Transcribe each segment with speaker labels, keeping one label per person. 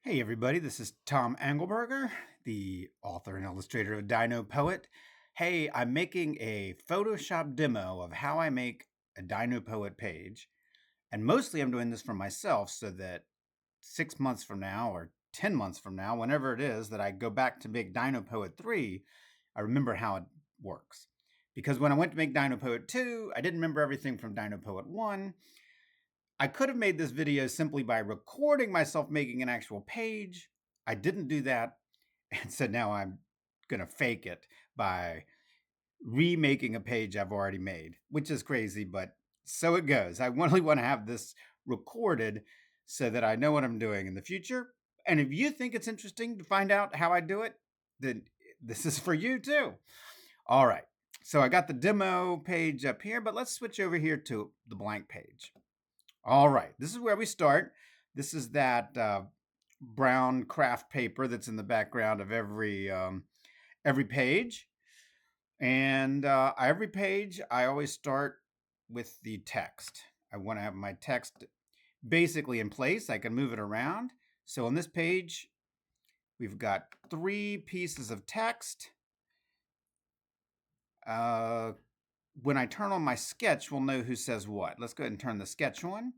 Speaker 1: Hey everybody, this is Tom Angleberger, the author and illustrator of Dino Poet. Hey, I'm making a Photoshop demo of how I make a Dino Poet page. And mostly I'm doing this for myself so that 6 months from now or 10 months from now, whenever it is that I go back to make Dino Poet 3, I remember how it works. Because when I went to make Dino Poet 2, I didn't remember everything from Dino Poet 1. I could have made this video simply by recording myself making an actual page. I didn't do that. And so now I'm going to fake it by remaking a page I've already made, which is crazy, but so it goes. I really want to have this recorded so that I know what I'm doing in the future. And if you think it's interesting to find out how I do it, then this is for you too. All right. So I got the demo page up here, but let's switch over here to the blank page. All right, this is where we start. This is that brown craft paper that's in the background of every page. And every page, I always start with the text. I want to have my text basically in place. I can move it around. So on this page, we've got 3 pieces of text. When I turn on my sketch, we'll know who says what. Let's go ahead and turn the sketch on.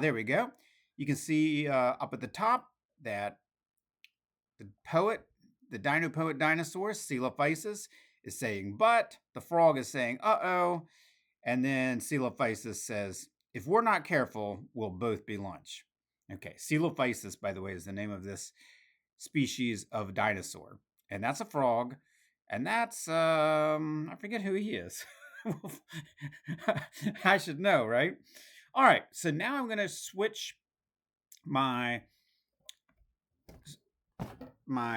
Speaker 1: There we go. You can see up at the top that the Dino Poet dinosaur, Coelophysis, is saying but, the frog is saying uh-oh, and then Coelophysis says, if we're not careful, we'll both be lunch. Okay, Coelophysis, by the way, is the name of this species of dinosaur. And that's a frog, and that's, I forget who he is. I should know, right? All right, so now I'm going to switch my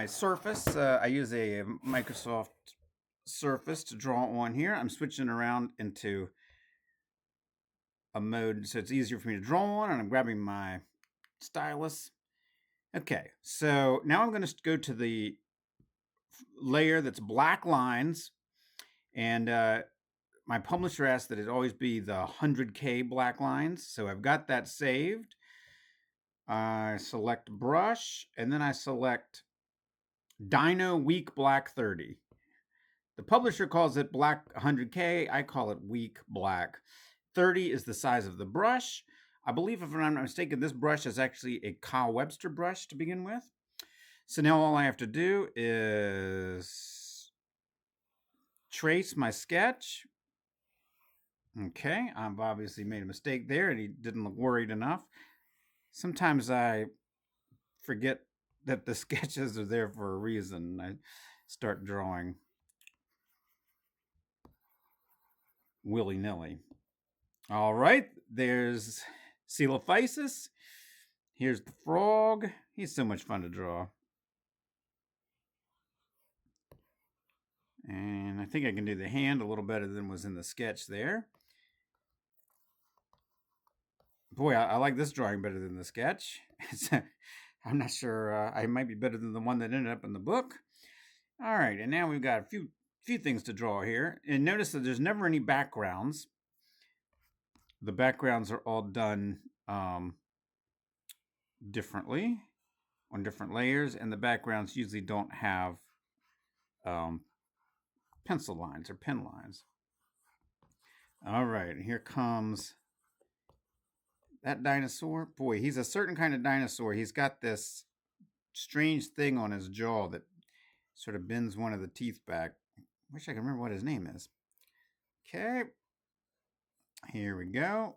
Speaker 1: surface. I use a Microsoft Surface to draw on here. I'm switching around into a mode so it's easier for me to draw on, and I'm grabbing my stylus. Okay, so now I'm going to go to the layer that's black lines, and my publisher asked that it always be the 100K black lines, so I've got that saved. I select brush, and then I select Dino Weak Black 30. The publisher calls it black 100K. I call it weak black. 30 is the size of the brush. I believe, if I'm not mistaken, this brush is actually a Kyle Webster brush to begin with. So now all I have to do is trace my sketch. Okay, I've obviously made a mistake there, and he didn't look worried enough. Sometimes I forget that the sketches are there for a reason. I start drawing willy-nilly. All right, there's Coelophysis. Here's the frog. He's so much fun to draw. And I think I can do the hand a little better than was in the sketch there. Boy, I like this drawing better than the sketch. I'm not sure. I might be better than the one that ended up in the book. All right, and now we've got a few things to draw here. And notice that there's never any backgrounds. The backgrounds are all done differently on different layers, and the backgrounds usually don't have pencil lines or pen lines. All right, here comes that dinosaur. Boy, he's a certain kind of dinosaur. He's got this strange thing on his jaw that sort of bends one of the teeth back. Wish I could remember what his name is. Okay, here we go.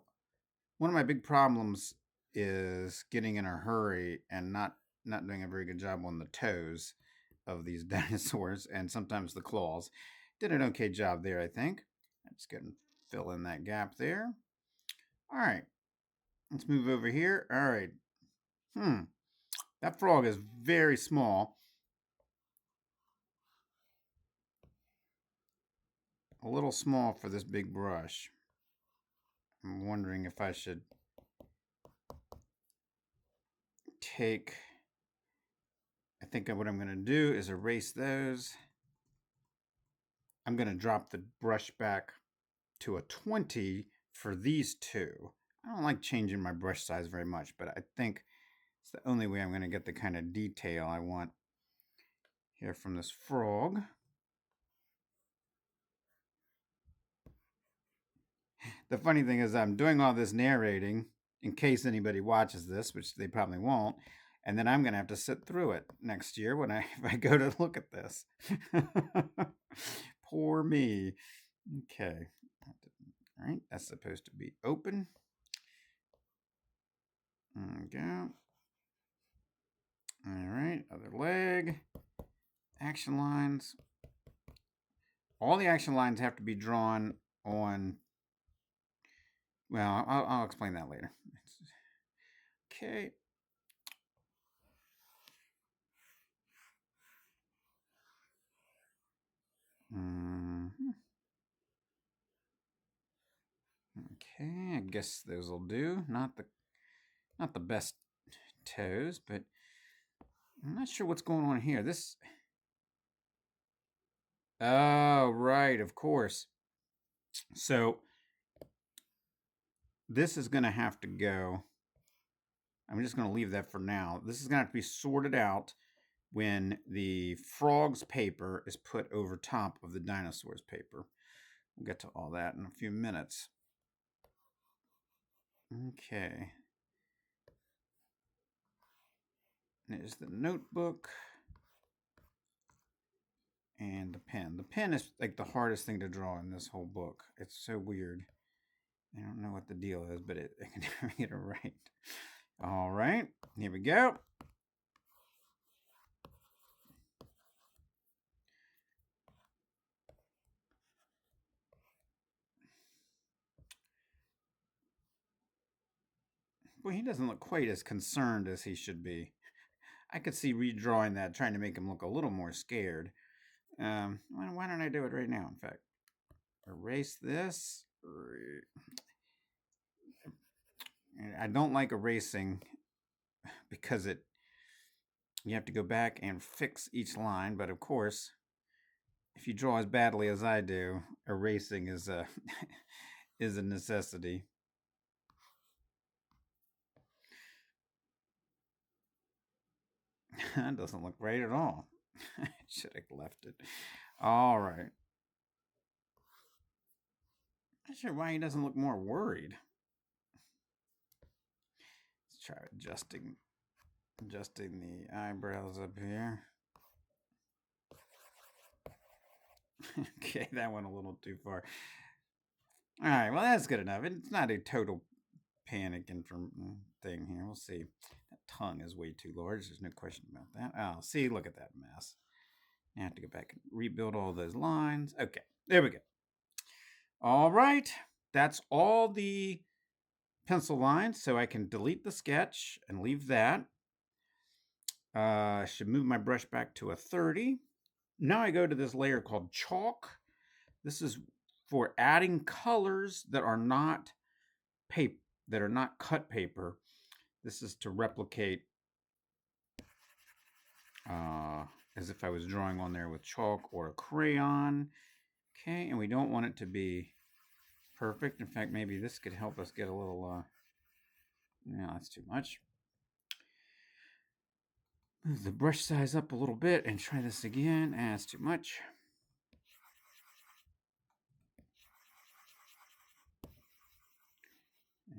Speaker 1: One of my big problems is getting in a hurry and not doing a very good job on the toes of these dinosaurs, and sometimes the claws. Did an okay job there, I think. Let's go and fill in that gap there. All right, let's move over here. All right. That frog is very small. A little small for this big brush. I'm wondering if I should take... I think what I'm going to do is erase those. I'm going to drop the brush back to a 20 for these two. I don't like changing my brush size very much, but I think It's the only way I'm going to get the kind of detail I want here from this frog. The funny thing is I'm doing all this narrating in case anybody watches this, which they probably won't, and then I'm going to have to sit through it next year when if I go to look at this. Poor me. Okay. All right, that's supposed to be open. There we go. All right, other leg. Action lines. All the action lines have to be drawn on. Well, I'll explain that later. Okay. Okay, I guess those will do. Not the best toes, but I'm not sure what's going on here. This. Oh, right, of course. So this is going to have to go. I'm just going to leave that for now. This is going to have to be sorted out when the frog's paper is put over top of the dinosaur's paper. We'll get to all that in a few minutes. Okay. There's the notebook and the pen. The pen is like the hardest thing to draw in this whole book. It's so weird. I don't know what the deal is, but I can never get it right. All right, here we go. Well, he doesn't look quite as concerned as he should be. I could see redrawing that, trying to make him look a little more scared. Why don't I do it right now, in fact? Erase this. I don't like erasing because you have to go back and fix each line, but of course, if you draw as badly as I do, erasing is a is a necessity. That doesn't look right at all. I should have left it. All right. Not sure why he doesn't look more worried. Let's try adjusting the eyebrows up here. Okay, that went a little too far. All right, well, that's good enough. It's not a total panic thing here. We'll see. That tongue is way too large. There's no question about that. Oh, see, look at that mess. I have to go back and rebuild all those lines. Okay, there we go. All right, that's all the pencil lines, so I can delete the sketch and leave that. I should move my brush back to a 30. Now I go to this layer called chalk. This is for adding colors that are not paper, that are not cut paper. This is to replicate as if I was drawing on there with chalk or a crayon. Okay, and we don't want it to be perfect. In fact, maybe this could help us get a little, no, that's too much. Move the brush size up a little bit and try this again. That's too much.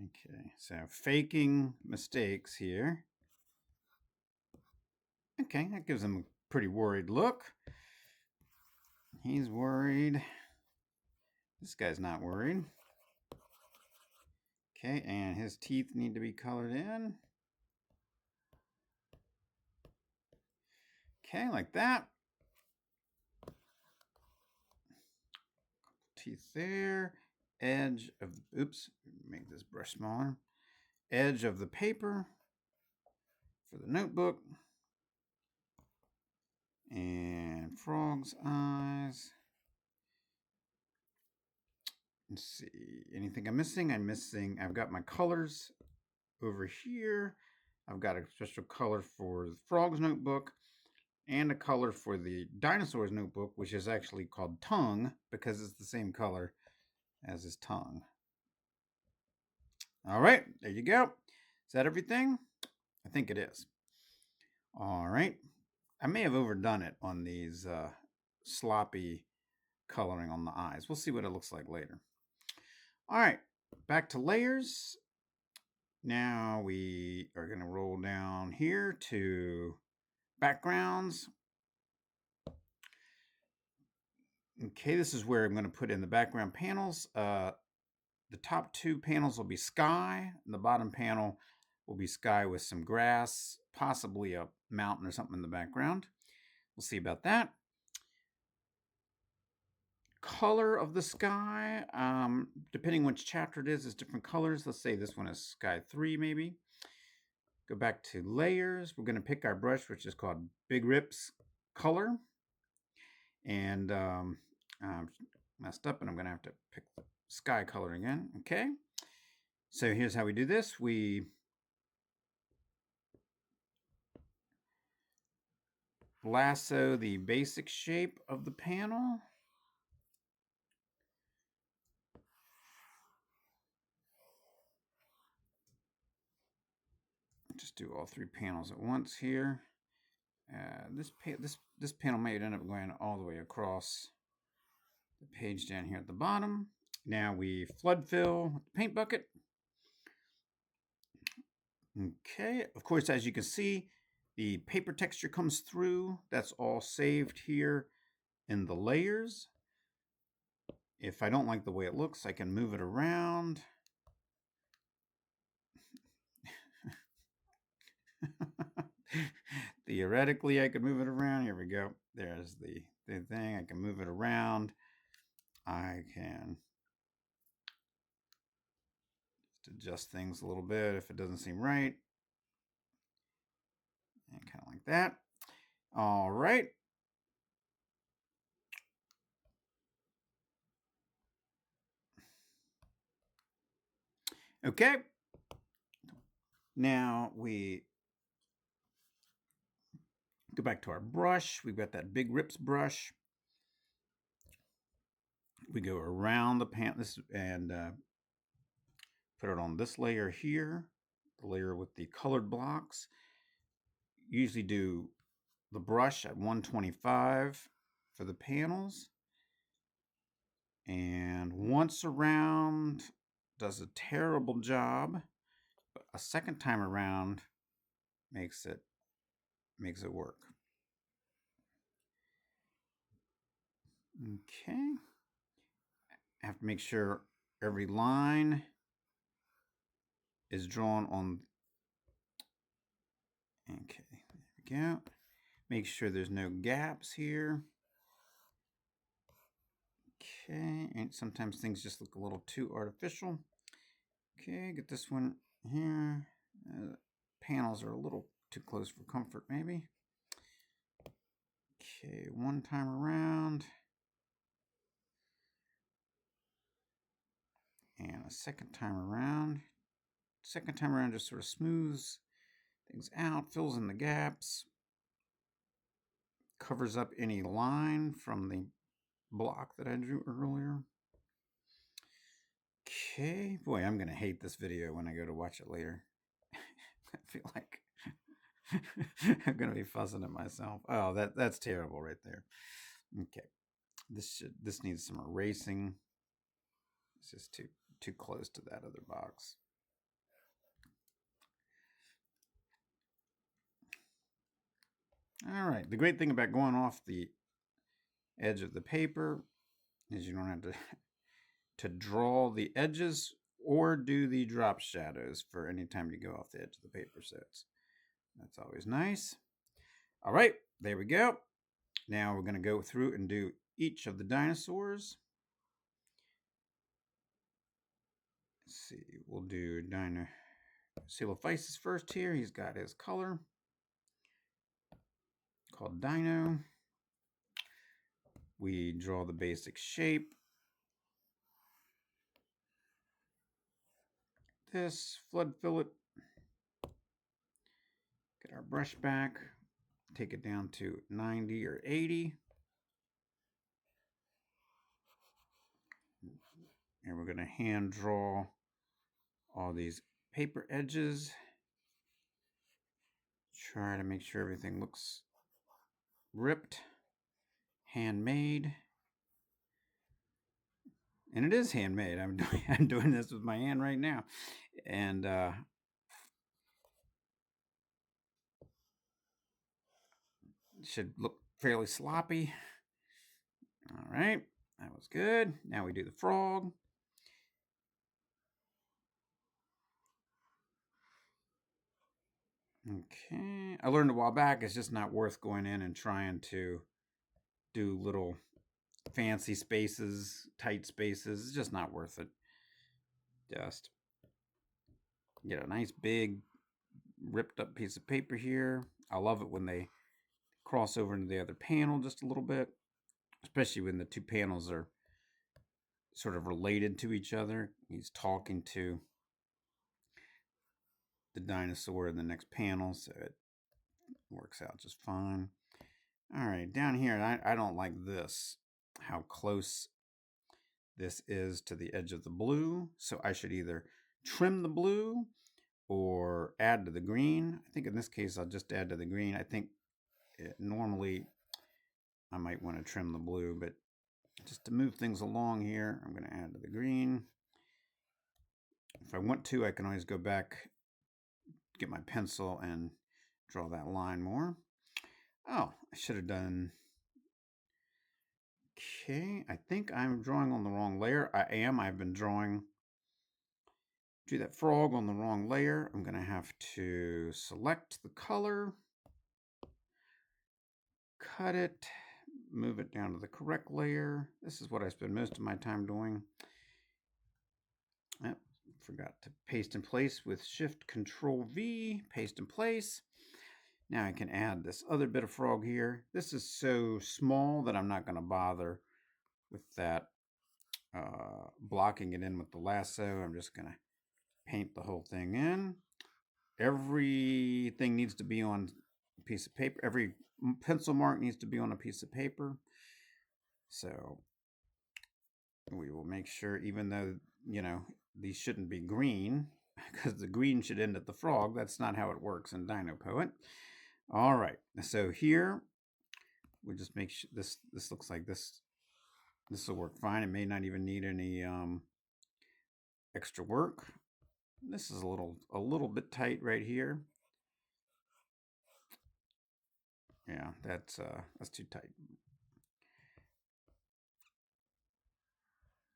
Speaker 1: Okay, so faking mistakes here. Okay, that gives him a pretty worried look. He's worried. This guy's not worried. Okay, and his teeth need to be colored in. Okay, like that. Teeth there. Edge of, oops, make this brush smaller. Edge of the paper for the notebook. And frog's eyes. Let's see, anything I'm missing? I've got my colors over here. I've got a special color for the frog's notebook and a color for the dinosaur's notebook, which is actually called tongue because it's the same color as his tongue. All right, there you go. Is that everything? I think it is. All right. I may have overdone it on these sloppy coloring on the eyes. We'll see what it looks like later. All right, back to layers. Now we are going to roll down here to backgrounds. Okay, this is where I'm going to put in the background panels. The top two panels will be sky, and the bottom panel will be sky with some grass, possibly a mountain or something in the background. We'll see about that. Color of the sky, depending which chapter it is different colors. Let's say this one is sky 3 maybe. Go back to layers. We're going to pick our brush, which is called Big Rips Color. And I messed up, and I'm going to have to pick the sky color again. Okay. So here's how we do this. We lasso the basic shape of the panel. Just do all 3 panels at once here. This panel may end up going all the way across the page down here at the bottom. Now we flood fill with the paint bucket. Okay, of course, as you can see, the paper texture comes through. That's all saved here in the layers. If I don't like the way it looks, I can move it around. Theoretically, I could move it around. Here we go. There's the thing. I can move it around. I can just adjust things a little bit if it doesn't seem right. And kind of like that. All right. Okay. Now we go back to our brush. We've got that Big Rips brush. We go around the pan and put it on this layer here, the layer with the colored blocks. Usually do the brush at 125 for the panels. And once around does a terrible job, but a second time around makes it work. Okay. I have to make sure every line is drawn on. Okay, there we go. Make sure there's no gaps here. Okay, and sometimes things just look a little too artificial. Okay, get this one here. Panels are a little too close for comfort, maybe. Okay, one time around. And a second time around. Second time around just sort of smooths things out, fills in the gaps, covers up any line from the block that I drew earlier. Okay, boy, I'm gonna hate this video when I go to watch it later. I feel like I'm gonna be fussing at myself. Oh, that's terrible right there. Okay, this needs some erasing. It's just too close to that other box. All right, the great thing about going off the edge of the paper is you don't have to draw the edges or do the drop shadows for any time you go off the edge of the paper sets. That's always nice. All right, there we go. Now we're going to go through and do each of the dinosaurs. Let's see, we'll do Coelophysis first here. He's got his color called Dino. We draw the basic shape. This, flood fill it. Get our brush back. Take it down to 90 or 80. And we're going to hand draw all these paper edges. Try to make sure everything looks ripped, handmade. And it is handmade. I'm doing this with my hand right now. And should look fairly sloppy. All right, that was good. Now we do the frog. Okay, I learned a while back it's just not worth going in and trying to do little fancy spaces, tight spaces. It's just not worth it. Just get a nice big ripped up piece of paper here. I love it when they cross over into the other panel just a little bit, especially when the two panels are sort of related to each other. He's talking to the dinosaur in the next panel, so it works out just fine. All right, down here, I don't like this, how close this is to the edge of the blue, so I should either trim the blue or add to the green. I think in this case, I'll just add to the green. I think normally I might want to trim the blue, but just to move things along here, I'm going to add to the green. If I want to, I can always go back, get my pencil, and draw that line more. Oh, I should have done... Okay, I think I'm drawing on the wrong layer. I've been drawing do that frog on the wrong layer. I'm going to have to select the color, cut it, move it down to the correct layer. This is what I spend most of my time doing. Yep, forgot to paste in place with Shift Control V, paste in place. Now I can add this other bit of frog here. This is so small that I'm not going to bother with that blocking it in with the lasso. I'm just going to paint the whole thing in. Everything needs to be on a piece of paper. Every pencil mark needs to be on a piece of paper. So we will make sure, even though, these shouldn't be green, because the green should end at the frog. That's not how it works in Dino Poet. All right, so here we just make sure this looks like this. This will work fine. It may not even need any extra work. This is a little bit tight right here. Yeah, that's too tight.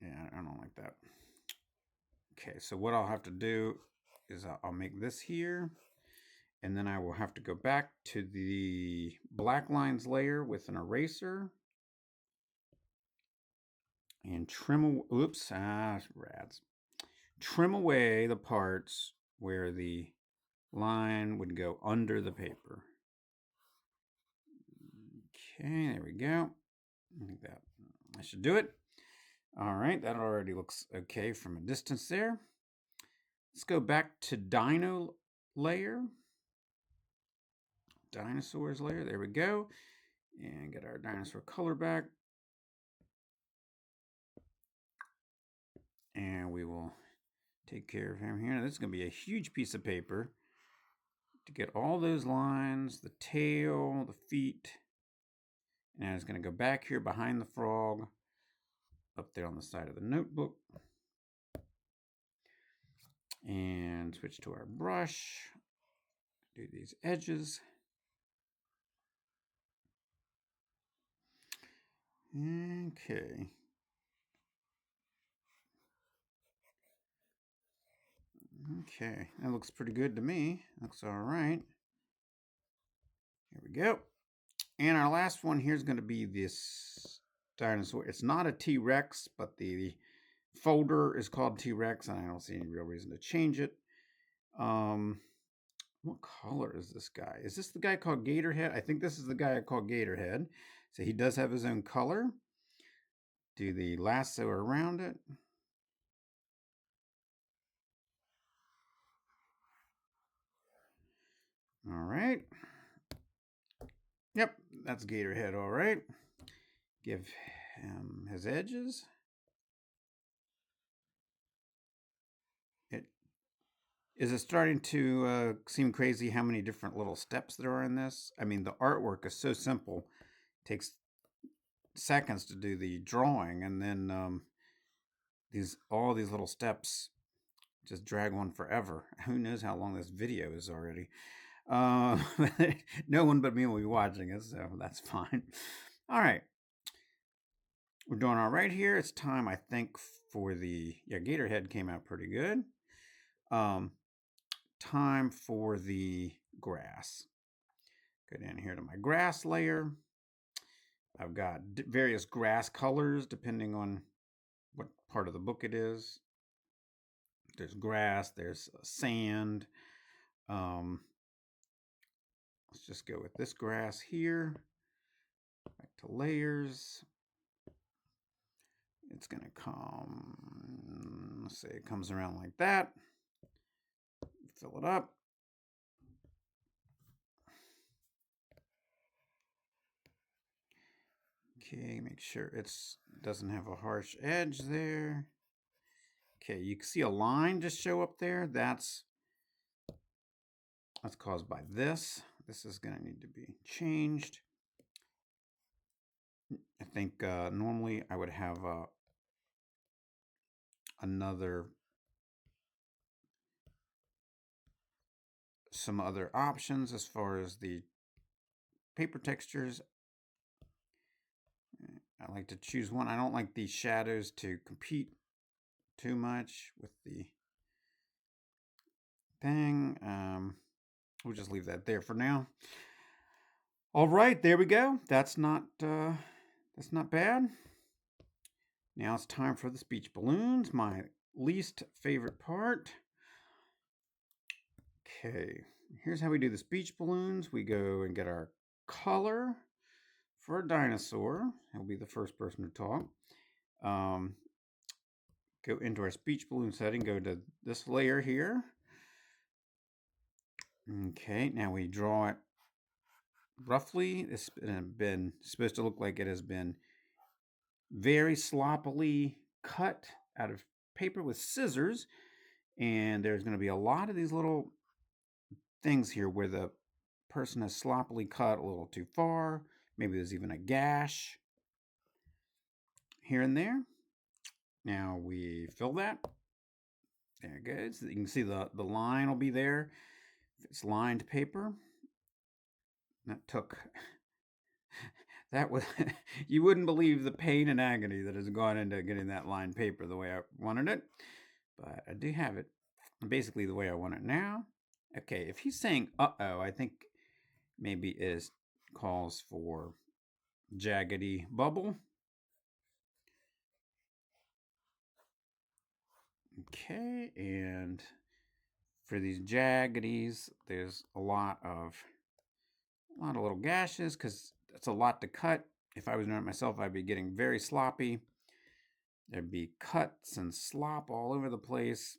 Speaker 1: Yeah, I don't like that. Okay, so what I'll have to do is I'll make this here, and then I will have to go back to the black lines layer with an eraser and trim, rats. Trim away the parts where the line would go under the paper. Okay, there we go. I think that should do it. All right, that already looks okay from a distance there. Let's go back to Dino layer. Dinosaurs layer, there we go. And get our dinosaur color back. And we will take care of him here. Now, this is going to be a huge piece of paper to get all those lines, the tail, the feet. And it's going to go back here behind the frog, up there on the side of the notebook. And switch to our brush. Do these edges. Okay. Okay, that looks pretty good to me. Looks all right. Here we go. And our last one here is going to be this dinosaur. It's not a T-Rex, but the folder is called T-Rex, and I don't see any real reason to change it. What color is this guy? Is this the guy called Gatorhead? I think this is the guy I call Gatorhead. So he does have his own color. Do the lasso around it. All right. Yep, that's Gatorhead, all right. Give him his edges. Is it starting to seem crazy how many different little steps there are in this? I mean, the artwork is so simple. It takes seconds to do the drawing, and then all these little steps just drag on forever. Who knows how long this video is already? Uh, no one but me will be watching it, so that's fine. All right, we're doing all right here. It's time, I think, for the Gator head came out pretty good. Time for the grass. Go down here to my grass layer. I've got various grass colors depending on what part of the book it is. There's grass, there's sand. Let's just go with this grass here. Back to layers. It's going to come, let's say it comes around like that. Fill it up. Okay, make sure it doesn't have a harsh edge there. Okay, you can see a line just show up there. That's caused by this. This is going to need to be changed. I think normally I would have some other options as far as the paper textures. I like to choose one. I don't like these shadows to compete too much with the thing. We'll just leave that there for now. All right, there we go. That's not bad. Now it's time for the speech balloons, my least favorite part. Okay, here's how we do the speech balloons. We go and get our color for a dinosaur. He'll be the first person to talk. Go into our speech balloon setting, go to this layer here. Okay, now we draw it roughly. It's been supposed to look like it has been very sloppily cut out of paper with scissors. And there's going to be a lot of these little things here where the person has sloppily cut a little too far. Maybe there's even a gash here and there. Now we fill that. There it goes. You can see the line will be there. If it's lined paper. That took, that was, you wouldn't believe the pain and agony that has gone into getting that lined paper the way I wanted it. But I do have it basically the way I want it now. Okay, if he's saying uh-oh, I think maybe it calls for jaggedy bubble. Okay, and for these jaggedies, there's a lot of little gashes because that's a lot to cut. If I was doing it myself, I'd be getting very sloppy. There'd be cuts and slop all over the place,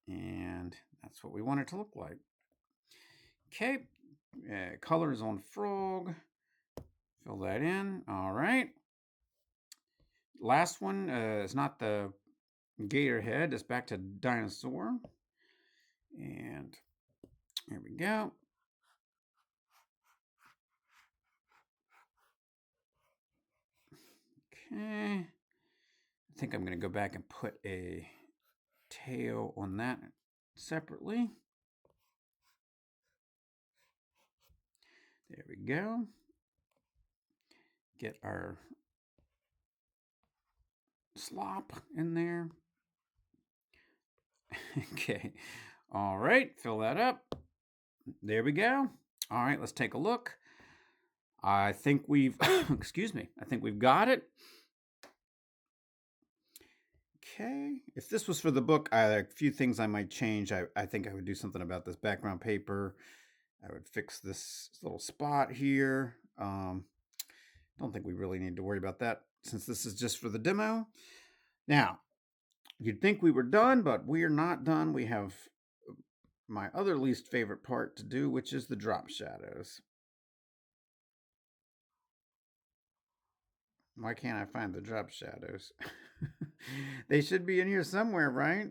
Speaker 1: and that's what we want it to look like. Okay, colors on frog. Fill that in. All right. Last one is not the gator head. It's back to dinosaur. And here we go. Okay. I think I'm going to go back and put a tail on that separately. There we go. Get our slop in there. Okay. All right. Fill that up. There we go. All right. Let's take a look. I think we've, excuse me, I think we've got it. Okay. If this was for the book, a few things I might change. I think I would do something about this background paper. I would fix this little spot here. Don't think we really need to worry about that since this is just for the demo. Now, you'd think we were done, but we are not done. We have my other least favorite part to do, which is the drop shadows. Why can't I find the drop shadows? They should be in here somewhere, right?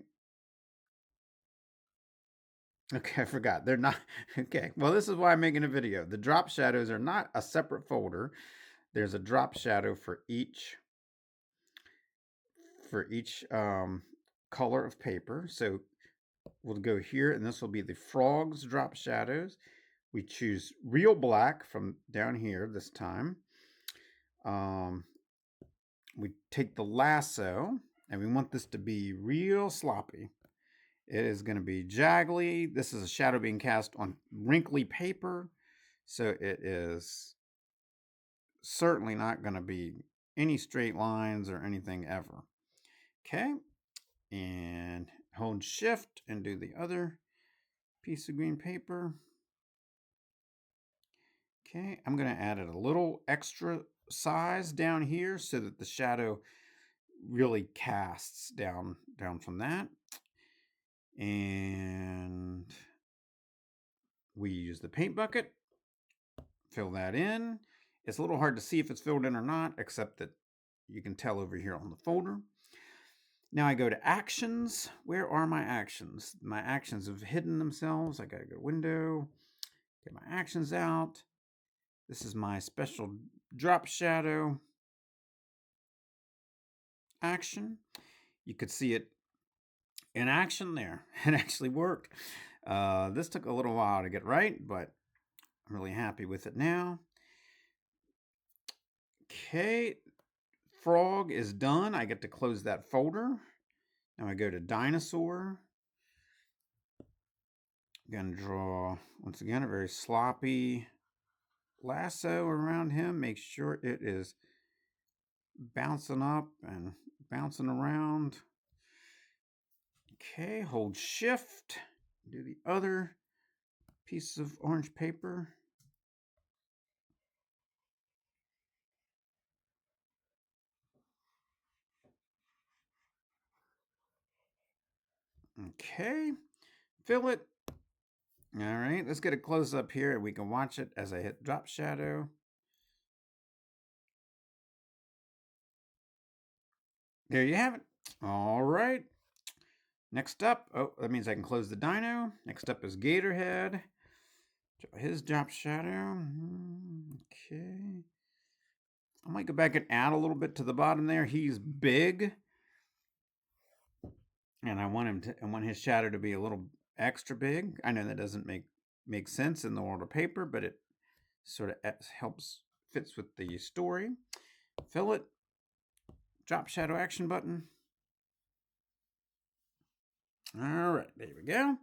Speaker 1: Okay, I forgot. They're not. Okay, well, this is why I'm making a video. The drop shadows are not a separate folder. There's a drop shadow for each color of paper. So we'll go here, and this will be the frogs drop shadows. We choose real black from down here this time. Um, we take the lasso, and we want this to be real sloppy. It is going to be jaggly. This is a shadow being cast on wrinkly paper, so it is certainly not going to be any straight lines or anything ever. Okay, and hold shift and do the other piece of green paper. Okay, I'm going to add a little extra size down here so that the shadow really casts down from that. And we use the paint bucket, fill that in. It's a little hard to see if it's filled in or not, except that you can tell over here on the folder. Now I go to actions. Where are my actions? My actions have hidden themselves. I got to go to window, get my actions out. This is my special drop shadow action. You could see it in action there. It actually worked. This took a little while to get right, but I'm really happy with it now. Okay, frog is done. I get to close that folder. Now I go to dinosaur. I'm going to draw, once again, a very sloppy lasso around him. Make sure it is bouncing up and bouncing around. Okay, hold shift. Do the other piece of orange paper. Okay, fill it. All right, let's get a close up here and we can watch it as I hit drop shadow. There you have it. All right. Next up, oh, that means I can close the dino. Next up is Gatorhead. His drop shadow. Okay. I might go back and add a little bit to the bottom there. He's big. And I want his shadow to be a little extra big. I know that doesn't make sense in the world of paper, but it sort of fits with the story. Fill it. Drop shadow action button. All right, there we go.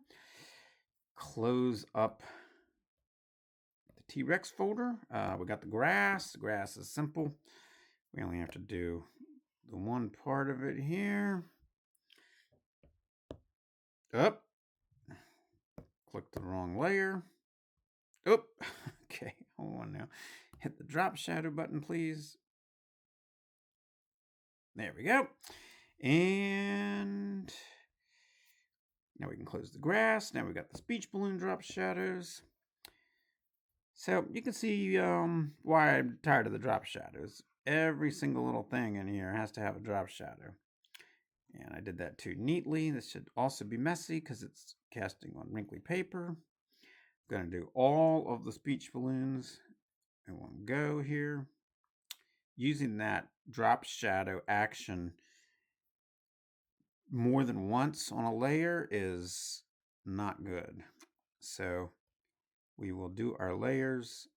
Speaker 1: Close up the T-Rex folder. We got the grass. The grass is simple. We only have to do the one part of it here. Up. Click the wrong layer. Oop. Okay, hold on now. Hit the drop shadow button, please. There we go. And now we can close the grass. Now we got the speech balloon drop shadows. So you can see why I'm tired of the drop shadows. Every single little thing in here has to have a drop shadow. And I did that too neatly. This should also be messy because it's casting on wrinkly paper. I'm going to do all of the speech balloons in one go here. Using that drop shadow action more than once on a layer is not good. So we will do our layers.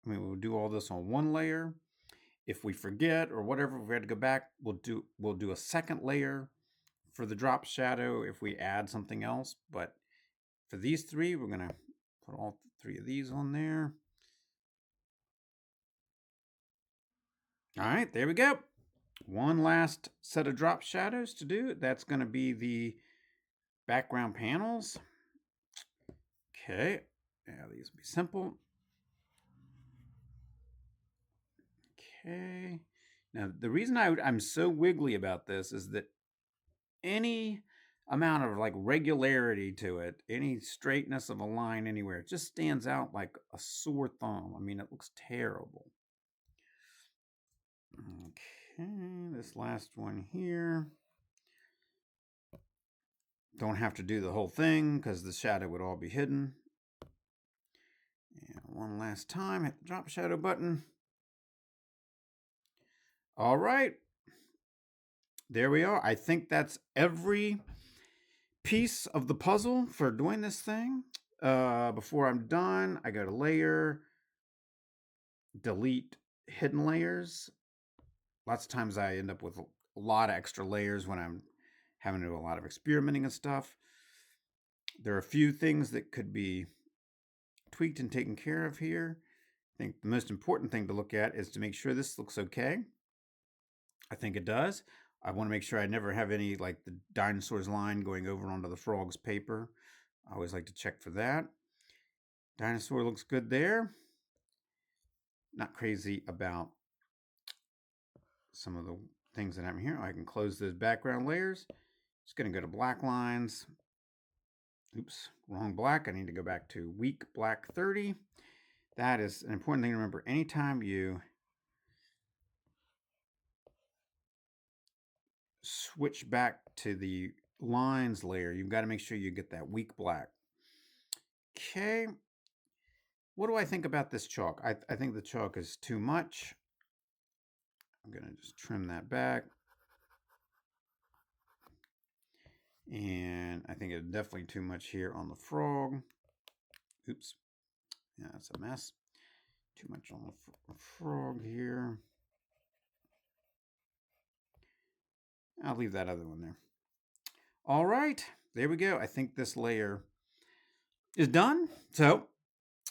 Speaker 1: We'll do all this on one layer. If we forget or whatever, we had to go back, we'll do a second layer for the drop shadow if we add something else. But for these three, we're going to put all three of these on there. All right, there we go. One last set of drop shadows to do. That's going to be the background panels. Okay, yeah, these will be simple. Okay, now the reason I'm so wiggly about this is that any amount of like regularity to it, any straightness of a line anywhere, it just stands out like a sore thumb. I mean, it looks terrible. Okay, this last one here. Don't have to do the whole thing because the shadow would all be hidden. And one last time, hit the drop shadow button. All right. There we are. I think that's every piece of the puzzle for doing this thing. Before I'm done, I go to layer, delete hidden layers. Lots of times I end up with a lot of extra layers when I'm having to do a lot of experimenting and stuff. There are a few things that could be tweaked and taken care of here. I think the most important thing to look at is to make sure this looks okay. I think it does. I want to make sure I never have any like the dinosaurs line going over onto the frog's paper. I always like to check for that. Dinosaur looks good there. Not crazy about some of the things that happen here. I can close those background layers. Just going to go to black lines. Oops, wrong black. I need to go back to weak black 30. That is an important thing to remember. Anytime you switch back to the lines layer, you've got to make sure you get that weak black. Okay. What do I think about this chalk? I think the chalk is too much. I'm going to just trim that back. And I think it's definitely too much here on the frog. Oops. Yeah, that's a mess. Too much on the frog here. I'll leave that other one there. All right, there we go. I think this layer is done. So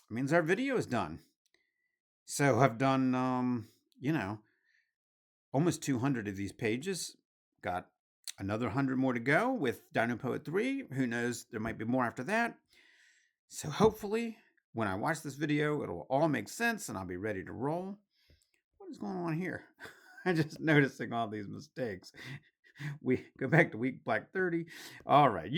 Speaker 1: it means our video is done. So I've done, almost 200 of these pages. Got another 100 more to go with Dino Poet 3. Who knows? There might be more after that. So hopefully, when I watch this video, it'll all make sense and I'll be ready to roll. What is going on here? I'm just noticing all these mistakes. We go back to week black 30. All right,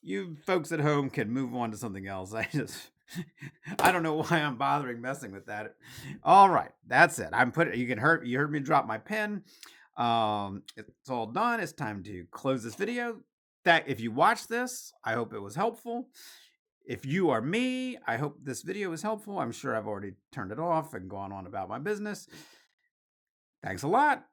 Speaker 1: you folks at home can move on to something else. I don't know why I'm bothering messing with that. All right, that's it. You heard me drop my pen. It's all done. It's time to close this video. That if you watch this, I hope it was helpful. If you are me, I hope this video was helpful. I'm sure I've already turned it off and gone on about my business. Thanks a lot.